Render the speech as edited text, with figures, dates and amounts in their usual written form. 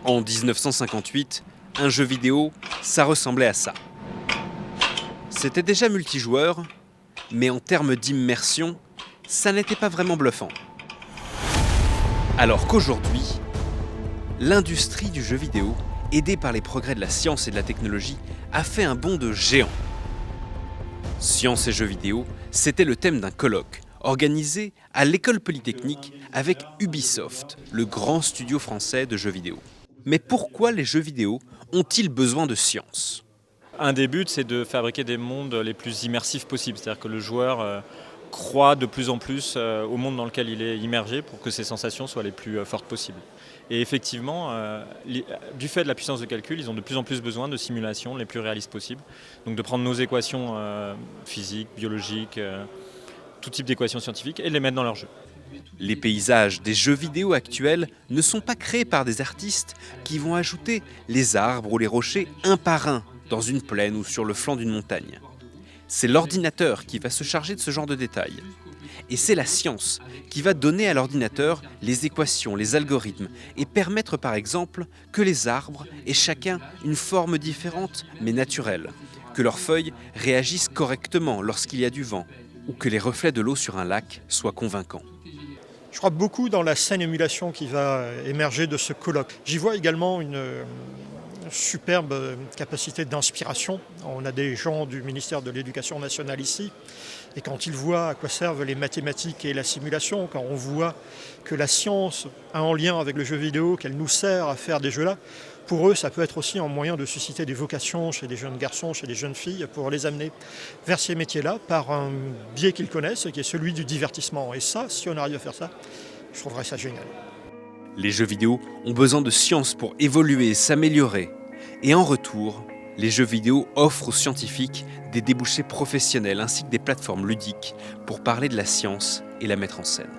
En 1958, un jeu vidéo, ça ressemblait à ça. C'était déjà multijoueur, mais en termes d'immersion, ça n'était pas vraiment bluffant. Alors qu'aujourd'hui, l'industrie du jeu vidéo, aidée par les progrès de la science et de la technologie, a fait un bond de géant. Science et jeux vidéo, c'était le thème d'un colloque organisé à l'École Polytechnique avec Ubisoft, le grand studio français de jeux vidéo. Mais pourquoi les jeux vidéo ont-ils besoin de science ? Un des buts, c'est de fabriquer des mondes les plus immersifs possibles. C'est-à-dire que le joueur croit de plus en plus au monde dans lequel il est immergé pour que ses sensations soient les plus fortes possibles. Et effectivement, du fait de la puissance de calcul, ils ont de plus en plus besoin de simulations les plus réalistes possibles. Donc de prendre nos équations physiques, biologiques, tout type d'équations scientifiques et de les mettre dans leur jeu. Les paysages des jeux vidéo actuels ne sont pas créés par des artistes qui vont ajouter les arbres ou les rochers un par un dans une plaine ou sur le flanc d'une montagne. C'est l'ordinateur qui va se charger de ce genre de détails. Et c'est la science qui va donner à l'ordinateur les équations, les algorithmes et permettre par exemple que les arbres aient chacun une forme différente mais naturelle, que leurs feuilles réagissent correctement lorsqu'il y a du vent ou que les reflets de l'eau sur un lac soient convaincants. Je crois beaucoup dans la saine émulation qui va émerger de ce colloque. J'y vois également une superbe capacité d'inspiration. On a des gens du ministère de l'Éducation nationale ici, et quand ils voient à quoi servent les mathématiques et la simulation, quand on voit que la science a en lien avec le jeu vidéo, qu'elle nous sert à faire des jeux-là, pour eux, ça peut être aussi un moyen de susciter des vocations chez des jeunes garçons, chez des jeunes filles, pour les amener vers ces métiers-là par un biais qu'ils connaissent, qui est celui du divertissement. Et ça, si on arrive à faire ça, je trouverais ça génial. Les jeux vidéo ont besoin de science pour évoluer, s'améliorer. Et en retour, les jeux vidéo offrent aux scientifiques des débouchés professionnels ainsi que des plateformes ludiques pour parler de la science et la mettre en scène.